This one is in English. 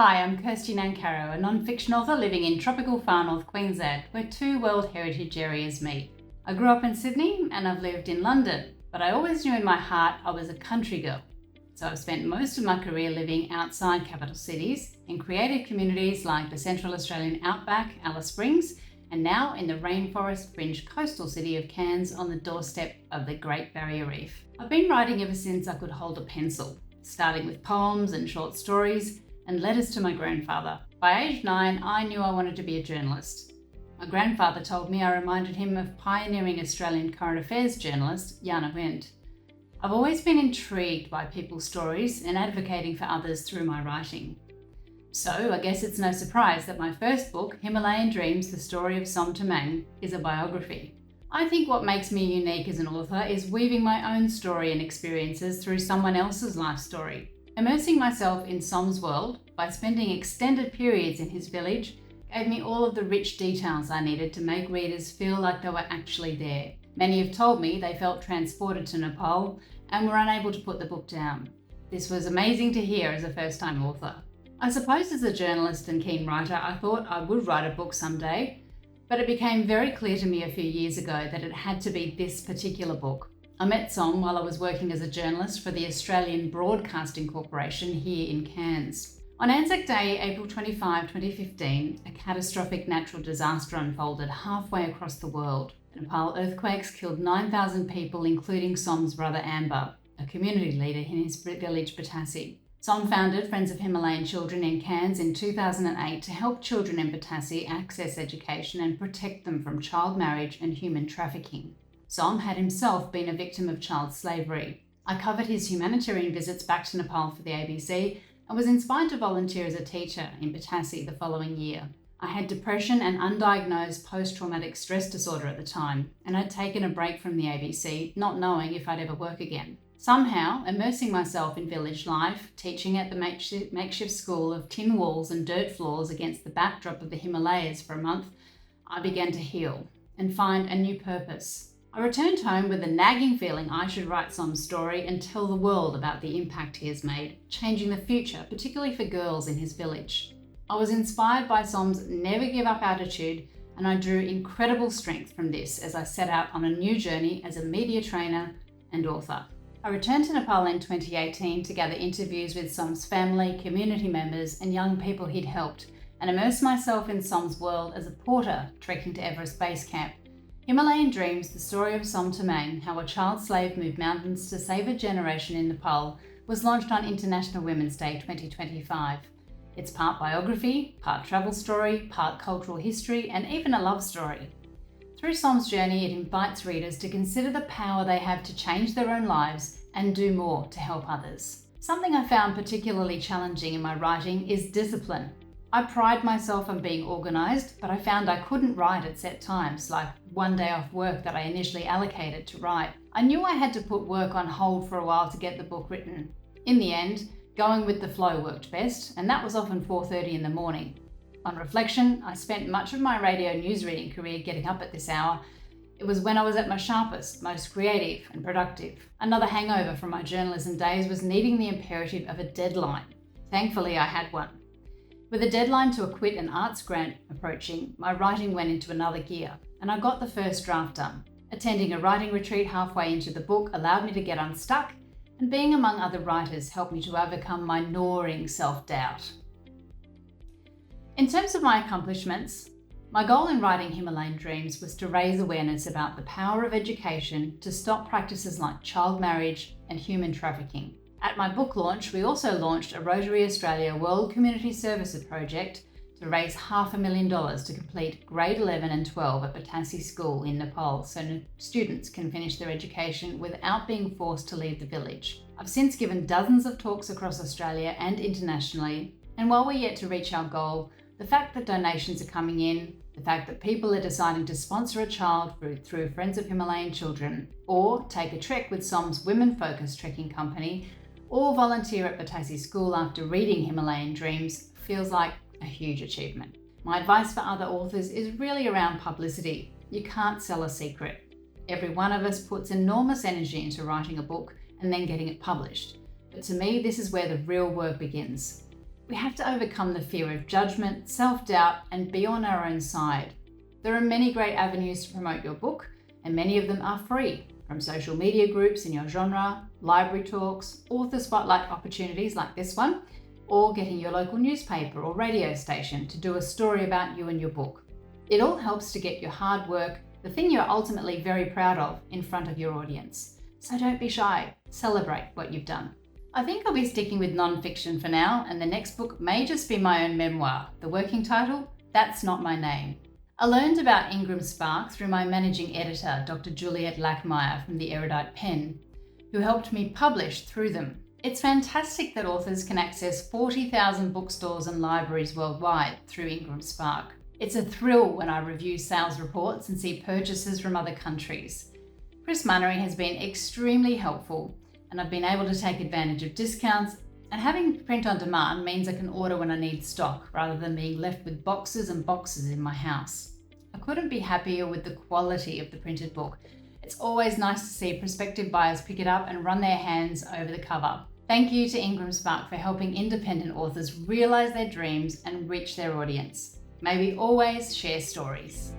Hi, I'm Kirsty Nancarrow, a non-fiction author living in tropical far north Queensland, where two World Heritage areas meet. I grew up in Sydney and I've lived in London, but I always knew in my heart I was a country girl. So I've spent most of my career living outside capital cities, in creative communities like the Central Australian outback, Alice Springs, and now in the rainforest fringe coastal city of Cairns on the doorstep of the Great Barrier Reef. I've been writing ever since I could hold a pencil, starting with poems and short stories and letters to my grandfather. By age 9, I knew I wanted to be a journalist. My grandfather told me I reminded him of pioneering Australian current affairs journalist Jana Wendt. I've always been intrigued by people's stories and advocating for others through my writing. So I guess it's no surprise that my first book, Himalayan Dreams, The Story of Som Tamang, is a biography. I think what makes me unique as an author is weaving my own story and experiences through someone else's life story. Immersing myself in Som's world by spending extended periods in his village gave me all of the rich details I needed to make readers feel like they were actually there. Many have told me they felt transported to Nepal and were unable to put the book down. This was amazing to hear as a first-time author. I suppose as a journalist and keen writer, I thought I would write a book someday, but it became very clear to me a few years ago that it had to be this particular book. I met Som while I was working as a journalist for the Australian Broadcasting Corporation here in Cairns. On Anzac Day, April 25, 2015, a catastrophic natural disaster unfolded halfway across the world. The Nepal earthquakes killed 9,000 people, including Som's brother Amber, a community leader in his village Batassi. Som founded Friends of Himalayan Children in Cairns in 2008 to help children in Batassi access education and protect them from child marriage and human trafficking. Som had himself been a victim of child slavery. I covered his humanitarian visits back to Nepal for the ABC and was inspired to volunteer as a teacher in Batassi the following year. I had depression and undiagnosed post-traumatic stress disorder at the time, and I'd taken a break from the ABC, not knowing if I'd ever work again. Somehow, immersing myself in village life, teaching at the makeshift school of tin walls and dirt floors against the backdrop of the Himalayas for a month, I began to heal and find a new purpose. I returned home with a nagging feeling I should write Som's story and tell the world about the impact he has made, changing the future, particularly for girls in his village. I was inspired by Som's never give up attitude, and I drew incredible strength from this as I set out on a new journey as a media trainer and author. I returned to Nepal in 2018 to gather interviews with Som's family, community members, and young people he'd helped, and immerse myself in Som's world as a porter trekking to Everest Base Camp. Himalayan Dreams, The Story of Som Tamang, How a Child Slave Moved Mountains to Save a Generation in Nepal, was launched on International Women's Day 2025. It's part biography, part travel story, part cultural history, and even a love story. Through Som's journey, it invites readers to consider the power they have to change their own lives and do more to help others. Something I found particularly challenging in my writing is discipline. I pride myself on being organised, but I found I couldn't write at set times, like one day off work that I initially allocated to write. I knew I had to put work on hold for a while to get the book written. In the end, going with the flow worked best, and that was often 4:30 in the morning. On reflection, I spent much of my radio newsreading career getting up at this hour. It was when I was at my sharpest, most creative and productive. Another hangover from my journalism days was needing the imperative of a deadline. Thankfully, I had one. With a deadline to acquit an arts grant approaching, my writing went into another gear, and I got the first draft done. Attending a writing retreat halfway into the book allowed me to get unstuck, and being among other writers helped me to overcome my gnawing self-doubt. In terms of my accomplishments, my goal in writing Himalayan Dreams was to raise awareness about the power of education to stop practices like child marriage and human trafficking. At my book launch, we also launched a Rotary Australia World Community Services project to raise $500,000 to complete grade 11 and 12 at Batassi School in Nepal so students can finish their education without being forced to leave the village. I've since given dozens of talks across Australia and internationally, and while we're yet to reach our goal, the fact that donations are coming in, the fact that people are deciding to sponsor a child through Friends of Himalayan Children, or take a trek with Som's women-focused trekking company, or volunteer at Batassi School after reading Himalayan Dreams feels like a huge achievement. My advice for other authors is really around publicity. You can't sell a secret. Every one of us puts enormous energy into writing a book and then getting it published. But to me, this is where the real work begins. We have to overcome the fear of judgment, self-doubt, and be on our own side. There are many great avenues to promote your book, and many of them are free, from social media groups in your genre, library talks, author spotlight opportunities like this one, or getting your local newspaper or radio station to do a story about you and your book. It all helps to get your hard work, the thing you're ultimately very proud of, in front of your audience. So don't be shy, celebrate what you've done. I think I'll be sticking with non-fiction for now, and the next book may just be my own memoir. The working title, That's Not My Name. I learned about IngramSpark through my managing editor, Dr. Juliet Lackmeyer from the Erudite Pen, who helped me publish through them. It's fantastic that authors can access 40,000 bookstores and libraries worldwide through IngramSpark. It's a thrill when I review sales reports and see purchases from other countries. Chris Munnery has been extremely helpful, and I've been able to take advantage of discounts, and having print on demand means I can order when I need stock rather than being left with boxes and boxes in my house. I couldn't be happier with the quality of the printed book. It's always nice to see prospective buyers pick it up and run their hands over the cover. Thank you to IngramSpark for helping independent authors realize their dreams and reach their audience. May we always share stories.